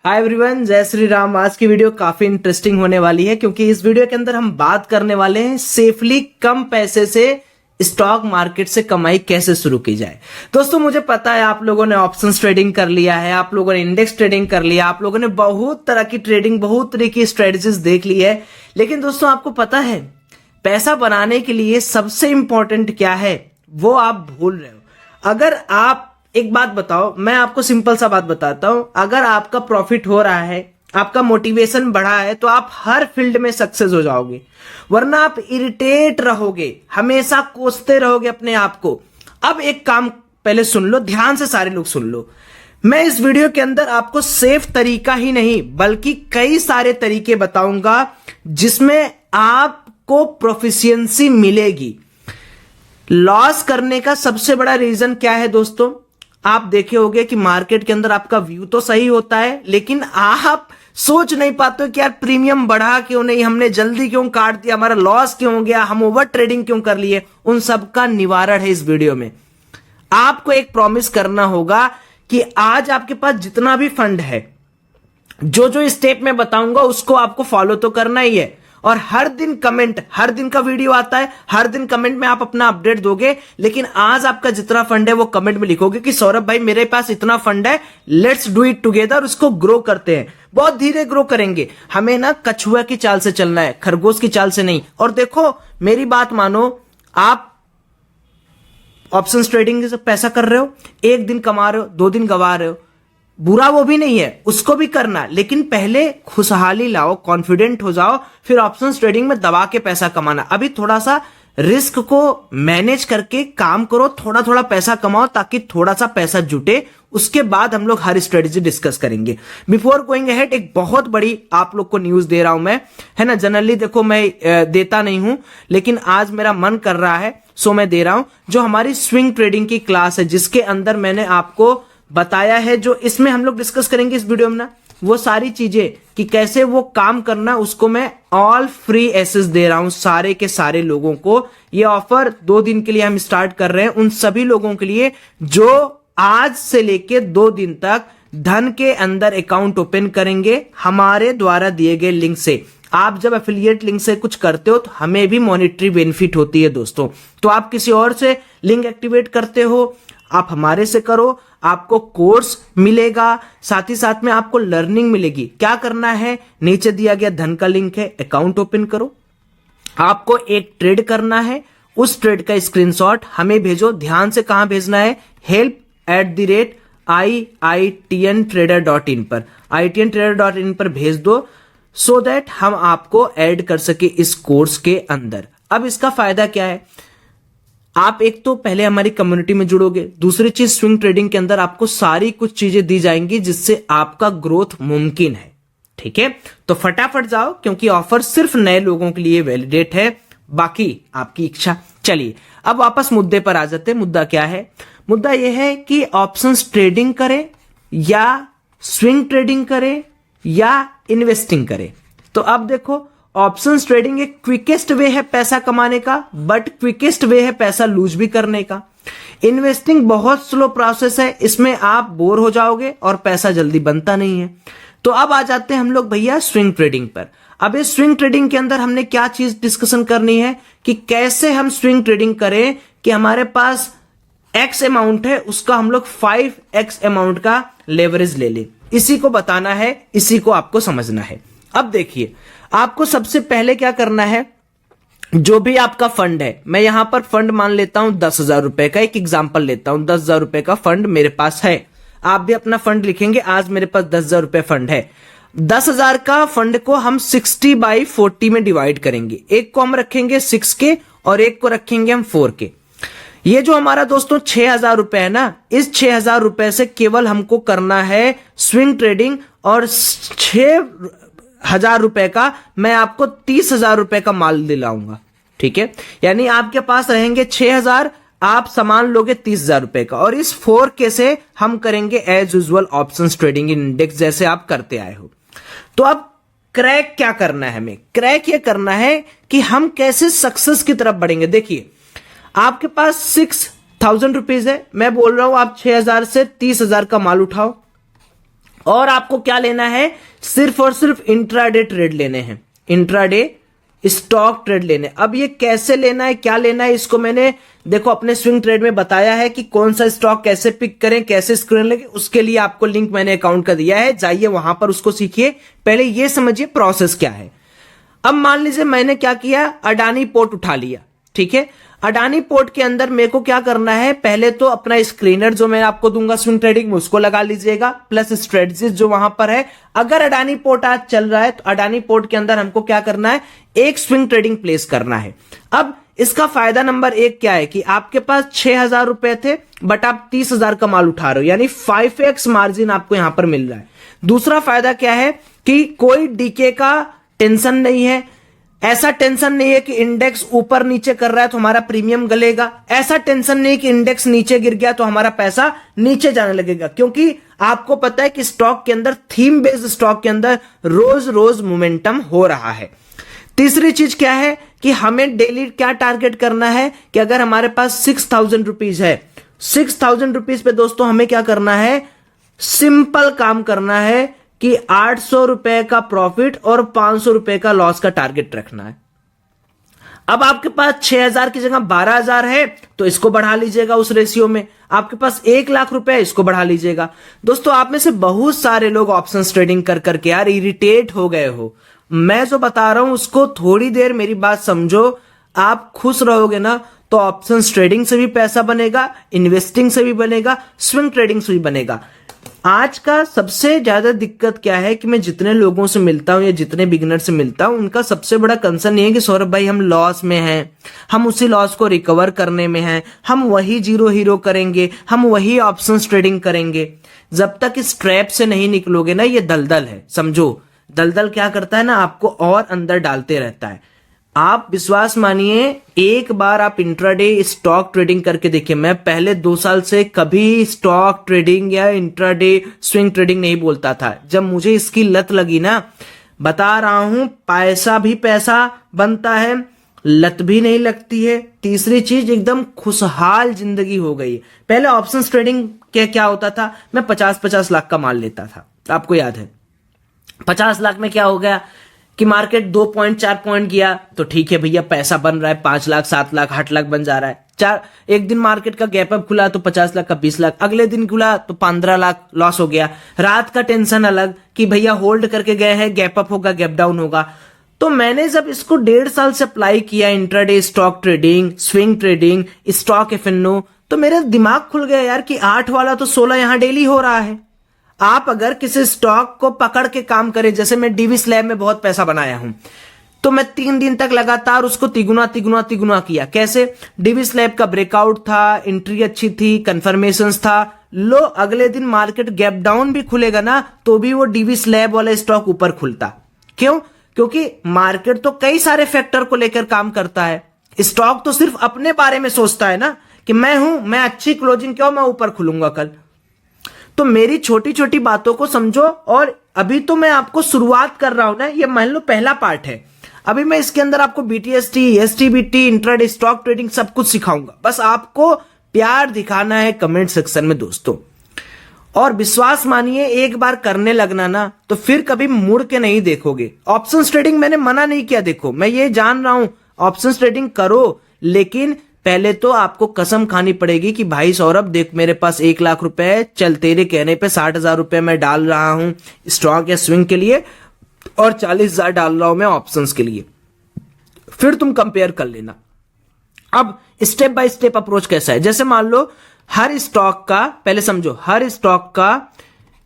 Hi everyone, जय श्री राम। आज की वीडियो काफी इंटरेस्टिंग होने वाली है क्योंकि इस वीडियो के अंदर हम बात करने वाले हैं सेफली कम पैसे से स्टॉक मार्केट से कमाई कैसे शुरू की जाए। दोस्तों, मुझे पता है आप लोगों ने ऑप्शंस ट्रेडिंग कर लिया है, आप लोगों ने इंडेक्स ट्रेडिंग कर लिया, आप लोगों ने बहुत तरह की ट्रेडिंग, बहुत तरह की स्ट्रेटजीज देख ली है। लेकिन दोस्तों, आपको पता है पैसा बनाने के लिए सबसे इंपॉर्टेंट क्या है, वो आप भूल रहे हो। अगर आप एक बात बताओ, मैं आपको सिंपल सा बात बताता हूं, अगर आपका प्रॉफिट हो रहा है, आपका मोटिवेशन बढ़ा है, तो आप हर फील्ड में सक्सेस हो जाओगे। वरना आप इरिटेट रहोगे, हमेशा कोसते रहोगे अपने आप को। अब एक काम पहले सुन लो, ध्यान से सारे लोग सुन लो। मैं इस वीडियो के अंदर आपको सेफ तरीका ही नहीं बल्कि कई सारे तरीके बताऊंगा जिसमें आपको प्रोफिशिएंसी मिलेगी। लॉस करने का सबसे बड़ा रीजन क्या है दोस्तों? आप देखे होंगे कि मार्केट के अंदर आपका व्यू तो सही होता है, लेकिन आप सोच नहीं पाते हो कि यार प्रीमियम बढ़ा क्यों नहीं, हमने जल्दी क्यों काट दिया, हमारा लॉस क्यों हो गया, हम ओवर ट्रेडिंग क्यों कर लिए। उन सब का निवारण है इस वीडियो में। आपको एक प्रॉमिस करना होगा कि आज आपके पास जितना भी फंड है, जो जो स्टेप मैं बताऊंगा उसको आपको फॉलो तो करना ही है। और हर दिन कमेंट, हर दिन का वीडियो आता है, हर दिन कमेंट में आप अपना अपडेट दोगे। लेकिन आज आपका जितना फंड है वो कमेंट में लिखोगे कि सौरभ भाई मेरे पास इतना फंड है, लेट्स डू इट टुगेदर, उसको ग्रो करते हैं। बहुत धीरे ग्रो करेंगे, हमें ना कछुआ की चाल से चलना है, खरगोश की चाल से नहीं। और देखो मेरी बात मानो, आप ऑप्शंस ट्रेडिंग से पैसा कर रहे हो, एक दिन कमा रहे हो, 2 दिन गवा रहे हो, बुरा वो भी नहीं है, उसको भी करना। लेकिन पहले खुशहाली लाओ, कॉन्फिडेंट हो जाओ, फिर ऑप्शंस ट्रेडिंग में दबा के पैसा कमाना। अभी थोड़ा सा रिस्क को मैनेज करके काम करो, थोड़ा थोड़ा पैसा कमाओ ताकि थोड़ा सा पैसा जुटे। उसके बाद हम लोग हर स्ट्रेटेजी डिस्कस करेंगे। बिफोर गोइंग अहेड, एक बहुत बड़ी आप लोग को न्यूज दे रहा हूं मैं, है ना। जनरली देखो मैं देता नहीं हूं, लेकिन आज मेरा मन कर रहा है सो मैं दे रहा हूं। जो हमारी स्विंग ट्रेडिंग की क्लास है, जिसके अंदर मैंने आपको बताया है, जो इसमें हम लोग डिस्कस करेंगे इस वीडियो में ना, वो सारी चीजें कि कैसे वो काम करना, उसको मैं ऑल फ्री एक्सेस दे रहा हूं सारे के सारे लोगों को। ये ऑफर 2 दिन के लिए हम स्टार्ट कर रहे हैं उन सभी लोगों के लिए जो आज से लेके 2 दिन तक धन के अंदर अकाउंट ओपन करेंगे हमारे द्वारा दिए गए लिंक से। आप जब एफिलिएट लिंक से कुछ करते हो तो हमें भी मॉनेटरी बेनिफिट होती है दोस्तों। तो आप किसी और से लिंक एक्टिवेट करते हो, आप हमारे से करो, आपको कोर्स मिलेगा, साथ ही साथ में आपको लर्निंग मिलेगी। क्या करना है, नीचे दिया गया धन का लिंक है, अकाउंट ओपन करो। आपको एक ट्रेड करना है, उस ट्रेड का स्क्रीनशॉट हमें भेजो। ध्यान से कहां भेजना है, help@iitntrader.in पर, itntrader.in पर भेज दो, सो दैट हम आपको ऐड कर सके इस कोर्स के अंदर। अब इसका फायदा क्या है, आप एक तो पहले हमारी कम्युनिटी में जुड़ोगे, दूसरी चीज स्विंग ट्रेडिंग के अंदर आपको सारी कुछ चीजें दी जाएंगी जिससे आपका ग्रोथ मुमकिन है। ठीक है, तो फटाफट जाओ क्योंकि ऑफर सिर्फ नए लोगों के लिए वैलिडेट है, बाकी आपकी इच्छा। चलिए अब वापस मुद्दे पर आ जाते हैं। मुद्दा क्या है? मुद्दा यह है कि ऑप्शंस ट्रेडिंग करें या स्विंग ट्रेडिंग करें या इन्वेस्टिंग करें। तो अब देखो, ऑप्शंस ट्रेडिंग एक क्विकेस्ट वे है पैसा कमाने का, बट क्विकेस्ट वे है पैसा लूज भी करने का। इन्वेस्टिंग बहुत स्लो प्रोसेस है, इसमें आप बोर हो जाओगे और पैसा जल्दी बनता नहीं है। तो अब आ जाते हैं हम लोग भैया स्विंग ट्रेडिंग पर। अब इस स्विंग ट्रेडिंग के अंदर हमने क्या चीज डिस्कशन करनी है कि कैसे हम स्विंग ट्रेडिंग करें कि हमारे पास एक्स अमाउंट है, उसका हम लोग 5x अमाउंट का लेवरेज ले लें। इसी को बताना है, इसी को आपको समझना है। अब देखिए, आपको सबसे पहले क्या करना है, जो भी आपका फंड है, मैं यहां पर फंड मान लेता हूं 10,000 रुपए का, एक एग्जांपल लेता हूं, 10,000 रुपए का फंड मेरे पास है। आप भी अपना फंड लिखेंगे, आज मेरे पास 10,000 रुपए फंड है। 10,000 का फंड को हम 60/40 में डिवाइड करेंगे। एक को हम रखेंगे 6 के और एक को रखेंगे हम 4 के। ये जो हमारा दोस्तों 6,000 रुपए है ना, इस 6,000 रुपए से केवल हमको करना है स्विंग ट्रेडिंग, और 6,000 रुपए का मैं आपको 30,000 रुपए का माल दिलाऊंगा। ठीक है, यानी आपके पास रहेंगे 6,000, आप सामान लोगे 30,000 रुपए का, और इस 4K से हम करेंगे as usual options trading in index जैसे आप करते आए हो। तो अब क्रैक क्या करना है हमें? क्रैक ये करना है कि हम कैसे सक्सेस की तरफ बढ़ेंगे। देखिए, आपके पास 6,000 रुपीज है, मैं बोल रहा हूं आप 6,000 से 30,000 का माल उठाओ और आपको क्या लेना है, सिर्फ और सिर्फ इंट्राडे ट्रेड लेने हैं, इंट्राडे स्टॉक ट्रेड लेने। अब ये कैसे लेना है, क्या लेना है, इसको मैंने देखो अपने स्विंग ट्रेड में बताया है कि कौन सा स्टॉक कैसे पिक करें, कैसे स्क्रीन लगे, उसके लिए आपको लिंक मैंने अकाउंट का दिया है, जाइए वहां पर उसको सीखिए। पहले ये समझिए प्रोसेस क्या है। अब मान लीजिए मैंने क्या किया, अडानी पोर्ट उठा लिया, ठीक है। अडानी पोर्ट के अंदर मेरे को क्या करना है, पहले तो अपना स्क्रीनर जो मैं आपको दूंगा स्विंग ट्रेडिंग में उसको लगा लीजिएगा, प्लस स्ट्रेटजीज जो वहां पर है। अगर अडानी पोर्ट आज चल रहा है तो अडानी पोर्ट के अंदर हमको क्या करना है, एक स्विंग ट्रेडिंग प्लेस करना है। अब इसका फायदा नंबर 1 क्या है कि आपके पास 6,000 रुपए थे बट आप 30,000 का माल उठा रहे हो, यानी 5x मार्जिन आपको यहां पर मिल रहा है। दूसरा फायदा क्या है कि कोई डीके का टेंशन नहीं है, ऐसा टेंशन नहीं है कि इंडेक्स ऊपर नीचे कर रहा है तो हमारा प्रीमियम गलेगा, ऐसा टेंशन नहीं है कि इंडेक्स नीचे गिर गया तो हमारा पैसा नीचे जाने लगेगा, क्योंकि आपको पता है कि स्टॉक के अंदर, थीम बेस्ड स्टॉक के अंदर रोज रोज मोमेंटम हो रहा है। तीसरी चीज क्या है कि हमें डेली क्या टारगेट करना है कि अगर हमारे पास 6,000 रुपीज है, 6,000 रुपीज पे दोस्तों हमें क्या करना है, सिंपल काम करना है कि 800 रुपए का प्रॉफिट और 500 रुपए का लॉस का टारगेट रखना है। अब आपके पास 6,000 की जगह 12,000 है तो इसको बढ़ा लीजिएगा उस रेशियो में। आपके पास 1,00,000 रुपए है, इसको बढ़ा लीजिएगा। दोस्तों आप में से बहुत सारे लोग ऑप्शन ट्रेडिंग कर करके यार इरिटेट हो गए हो। मैं जो बता रहा हूं उसको थोड़ी देर मेरी बात समझो, आप खुश रहोगे ना तो ऑप्शन ट्रेडिंग से भी पैसा बनेगा, इन्वेस्टिंग से भी बनेगा, स्विंग ट्रेडिंग से भी बनेगा। आज का सबसे ज्यादा दिक्कत क्या है कि मैं जितने लोगों से मिलता हूं या जितने बिगिनर से मिलता हूं उनका सबसे बड़ा कंसर्न ये है कि सौरभ भाई हम लॉस में हैं, हम उसी लॉस को रिकवर करने में हैं, हम वही जीरो हीरो करेंगे, हम वही ऑप्शंस ट्रेडिंग करेंगे। जब तक इस ट्रैप से नहीं निकलोगे ना, ये दलदल है, समझो। दलदल क्या करता है ना, आपको और अंदर डालते रहता है। आप विश्वास मानिए, एक बार आप इंट्राडे स्टॉक ट्रेडिंग करके देखिए। मैं पहले 2 साल से कभी स्टॉक ट्रेडिंग या इंट्राडे स्विंग ट्रेडिंग नहीं बोलता था। जब मुझे इसकी लत लगी ना, बता रहा हूं, पैसा भी पैसा बनता है, लत भी नहीं लगती है। तीसरी चीज, एकदम खुशहाल जिंदगी हो गई। पहले ऑप्शन ट्रेडिंग के क्या होता था, मैं 50-50 लाख का माल लेता था, आपको याद है। 50 लाख में क्या हो गया कि मार्केट 2 पॉइंट 4 पॉइंट गया तो ठीक है भैया, पैसा बन रहा है, 5 लाख 7 लाख 8 लाख बन जा रहा है। एक दिन मार्केट का गैप अप खुला तो 50 लाख का 20 लाख, अगले दिन खुला तो 15 लाख लॉस हो गया। रात का टेंशन अलग कि भैया होल्ड करके गए हैं, गैप अप होगा, गैप डाउन होगा। तो मैंने जब इसको 1.5 साल से अप्लाई किया, intraday stock trading, swing trading, stock FNO, तो मेरा दिमाग खुल गया यार कि 8 वाला तो 16 यहां डेली हो रहा है। आप अगर किसी स्टॉक को पकड़ के काम करें, जैसे मैं डीवी स्लैब में बहुत पैसा बनाया हूं, तो मैं 3 दिन तक लगातार उसको तिगुना तिगुना तिगुना किया। कैसे? डीवी स्लैब का ब्रेकआउट था, एंट्री अच्छी थी, कंफर्मेशंस था। लो, अगले दिन मार्केट गैप डाउन भी खुलेगा ना तो भी वो डीवी स्लैब वाला स्टॉक ऊपर खुलता। क्यों? क्योंकि मार्केट तो कई सारे फैक्टर को लेकर काम करता है, स्टॉक तो सिर्फ अपने बारे में सोचता है ना कि मैं हूं, मैं अच्छी क्लोजिंग क्यों, मैं ऊपर खुलूंगा कल। तो मेरी छोटी छोटी बातों को समझो। और अभी तो मैं आपको शुरुआत कर रहा हूं ना, ये मान लो पहला पार्ट है। अभी मैं इसके अंदर आपको BTST, STBT, intraday stock trading सब कुछ सिखाऊंगा। बस आपको प्यार दिखाना है कमेंट सेक्शन में दोस्तों। और विश्वास मानिए, एक बार करने लगना ना तो फिर कभी मुड़ के नहीं देखोगे। ऑप्शन ट्रेडिंग मैंने मना नहीं किया, देखो मैं ये जान रहा हूं ऑप्शन ट्रेडिंग करो, लेकिन पहले तो आपको कसम खानी पड़ेगी कि भाई सौरभ देख, मेरे पास 1,00,000 रुपए है, चल तेरे कहने पे 60,000 रुपए मैं डाल रहा हूं स्टॉक या स्विंग के लिए और 40,000 डाल रहा हूं मैं ऑप्शंस के लिए। फिर तुम कंपेयर कर लेना। अब स्टेप बाय स्टेप अप्रोच कैसा है, जैसे मान लो हर स्टॉक का, पहले समझो, हर स्टॉक का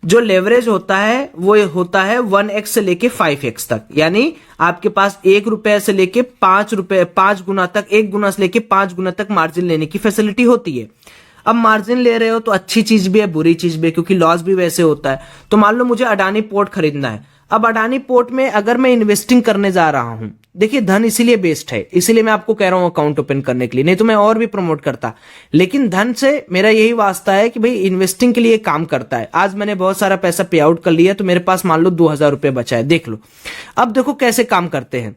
जो लेवरेज होता है वो होता है 1x से लेके 5x तक। यानी आपके पास 1 रुपए से लेके 5 रुपए, 5 गुना तक, 1 गुना से लेके 5 गुना तक मार्जिन लेने की फैसिलिटी होती है। अब मार्जिन ले रहे हो तो अच्छी चीज भी है, बुरी चीज भी है, क्योंकि लॉस भी वैसे होता है। तो मान लो मुझे अडानी पोर्ट खरीदना है। अब अडानी पोर्ट में अगर मैं इन्वेस्टिंग करने जा रहा हूं, देखिए धन इसीलिए बेस्ट है, इसीलिए मैं आपको कह रहा हूं अकाउंट ओपन करने के लिए, नहीं तो मैं और भी प्रमोट करता। लेकिन धन से मेरा यही वास्ता है कि भाई इन्वेस्टिंग के लिए काम करता है। आज मैंने बहुत सारा पैसा पे आउट कर लिया तो मेरे पास मान लो 2,000 रुपए बचा है, देख लो। अब देखो कैसे काम करते हैं।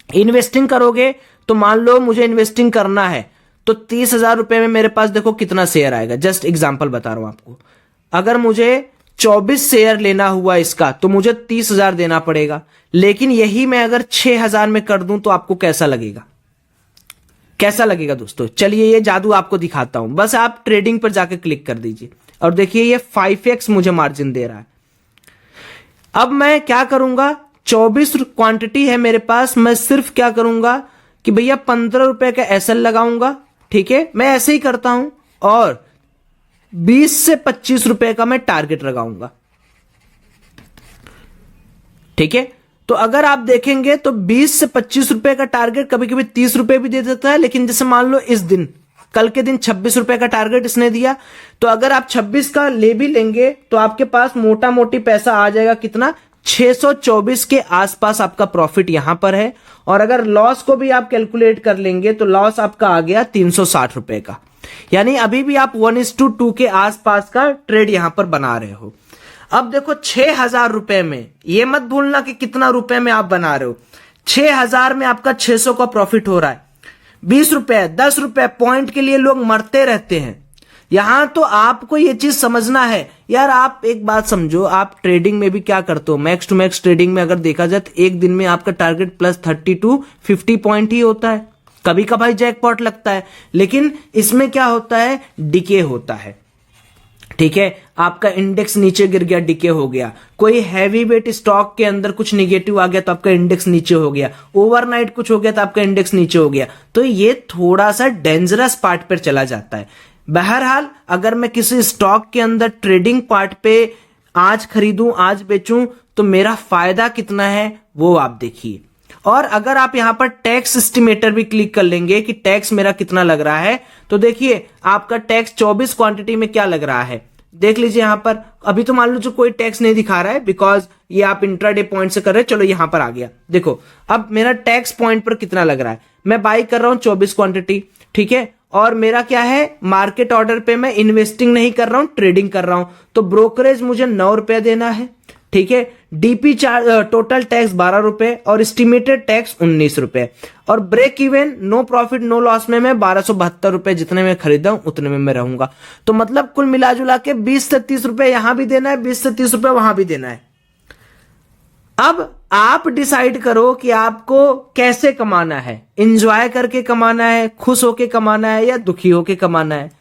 इन्वेस्टिंग करोगे तो मान लो मुझे इन्वेस्टिंग करना है तो 30,000 रुपए में मेरे पास देखो कितना शेयर आएगा। जस्ट एग्जाम्पल बता रहा हूं आपको। अगर मुझे 24 शेयर लेना हुआ इसका तो मुझे 30,000 देना पड़ेगा। लेकिन यही मैं अगर 6,000 में कर दूं तो आपको कैसा लगेगा? कैसा लगेगा दोस्तों? चलिए ये जादू आपको दिखाता हूं। बस आप ट्रेडिंग पर जाकर क्लिक कर दीजिए और देखिए ये 5x मुझे मार्जिन दे रहा है। अब मैं क्या करूंगा, 24 क्वांटिटी है मेरे पास, मैं सिर्फ क्या करूंगा कि भैया 15 रुपए का एसएल लगाऊंगा। ठीक है, मैं ऐसे ही करता हूं और 20 से 25 रुपए का मैं टारगेट लगाऊंगा। ठीक है, तो अगर आप देखेंगे तो 20 से 25 रुपए का टारगेट कभी कभी 30 रुपए भी दे देता है। लेकिन जैसे मान लो इस दिन, कल के दिन 26 रुपए का टारगेट इसने दिया, तो अगर आप 26 का ले भी लेंगे तो आपके पास मोटा मोटी पैसा आ जाएगा कितना, 624 के आसपास आपका प्रॉफिट यहां पर है। और अगर लॉस को भी आप कैलकुलेट कर लेंगे तो लॉस आपका आ गया 360 रुपए का। यानी अभी भी आप 1:2 के आसपास का ट्रेड यहां पर बना रहे हो। अब देखो 6,000 रुपए में, ये मत भूलना कि कितना रुपए में आप बना रहे हो। 6,000 में आपका 600 का प्रॉफिट हो रहा है। 20 रुपए 10 रुपए पॉइंट के लिए लोग मरते रहते हैं। यहां तो आपको ये चीज समझना है यार। आप एक बात समझो, आप ट्रेडिंग में भी क्या करते हो, मैक्स टू मैक्स ट्रेडिंग में अगर देखा जाए तो एक दिन में आपका टारगेट प्लस 30 to 50 पॉइंट ही होता है। कभी कभार जैकपॉट लगता है, लेकिन इसमें क्या होता है, डिके होता है। ठीक है, आपका इंडेक्स नीचे गिर गया, डिके हो गया। कोई हैवी वेट स्टॉक के अंदर कुछ निगेटिव आ गया तो आपका इंडेक्स नीचे हो गया। ओवरनाइट कुछ हो गया तो आपका इंडेक्स नीचे हो गया। तो ये थोड़ा सा डेंजरस पार्ट पर चला जाता है। बहरहाल अगर मैं किसी स्टॉक के अंदर ट्रेडिंग पार्ट पे आज खरीदूं आज बेचूं तो मेरा फायदा कितना है वो आप देखिए। और अगर आप यहां पर टैक्स एस्टिमेटर भी क्लिक कर लेंगे कि टैक्स मेरा कितना लग रहा है, तो देखिए आपका टैक्स 24 क्वांटिटी में क्या लग रहा है, देख लीजिए यहां पर। अभी तो मान लो जो कोई टैक्स नहीं दिखा रहा है बिकॉज ये आप इंट्राडे पॉइंट से कर रहे हैं। चलो यहां पर आ गया, देखो अब मेरा टैक्स पॉइंट पर कितना लग रहा है। मैं बाई कर रहा हूं 24 क्वांटिटी, ठीक है, और मेरा क्या है, मार्केट ऑर्डर पे मैं इन्वेस्टिंग नहीं कर रहा हूं, ट्रेडिंग कर रहा हूं। तो ब्रोकरेज मुझे 9 रुपए देना है। ठीक है, डीपी चार्ज टोटल टैक्स 12 रुपए और एस्टिमेटेड टैक्स 19 रुपए। और break even no profit no loss में मैं 1272 रुपए जितने में खरीदा हूं उतने में मैं रहूंगा। तो मतलब कुल मिला जुला के 20 से 30 रुपए यहां भी देना है, 20 से 30 रुपए वहां भी देना है। अब आप डिसाइड करो कि आपको कैसे कमाना है, एंजॉय करके कमाना है, खुश होके कमाना है या दुखी होके कमाना है।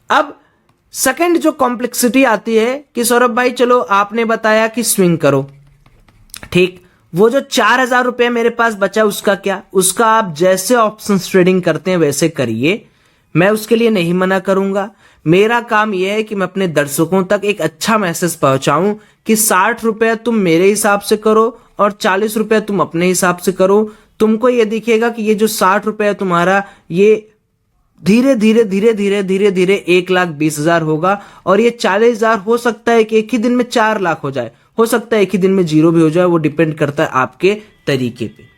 अब सेकंड जो कॉम्प्लेक्सिटी आती है कि सौरभ भाई चलो आपने बताया कि स्विंग करो, ठीक, वो जो 4,000 रुपए मेरे पास बचा उसका क्या, उसका आप जैसे ऑप्शन ट्रेडिंग करते हैं वैसे करिए, मैं उसके लिए नहीं मना करूंगा। मेरा काम यह है कि मैं अपने दर्शकों तक एक अच्छा मैसेज पहुंचाऊं कि 60 रुपए तुम मेरे हिसाब से करो और 40 रुपए तुम अपने हिसाब से करो। तुमको ये दिखेगा कि ये जो 60 रुपए तुम्हारा ये धीरे धीरे धीरे धीरे धीरे धीरे 1,20,000 होगा और ये 40,000 हो सकता है कि एक ही दिन में 4 लाख हो जाए, हो सकता है एक ही दिन में 0 भी हो जाए, वो डिपेंड करता है आपके तरीके पे।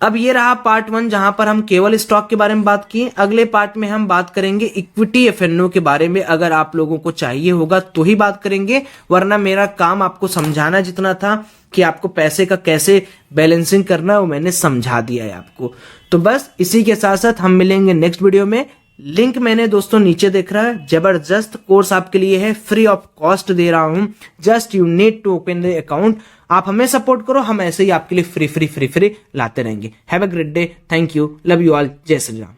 अब ये रहा पार्ट 1 जहां पर हम केवल स्टॉक के बारे में बात किए। अगले पार्ट में हम बात करेंगे इक्विटी एफएनओ के बारे में। अगर आप लोगों को चाहिए होगा तो ही बात करेंगे, वरना मेरा काम आपको समझाना जितना था कि आपको पैसे का कैसे बैलेंसिंग करना है वो मैंने समझा दिया है आपको। तो बस इसी के साथ साथ हम मिलेंगे नेक्स्ट वीडियो में। लिंक मैंने दोस्तों नीचे देख रहा है, जबरदस्त कोर्स आपके लिए है, फ्री ऑफ कॉस्ट दे रहा हूं। Just you need to open the account. आप हमें सपोर्ट करो, हम ऐसे ही आपके लिए फ्री लाते रहेंगे। Have a great day, thank you, love you all, जय श्री राम।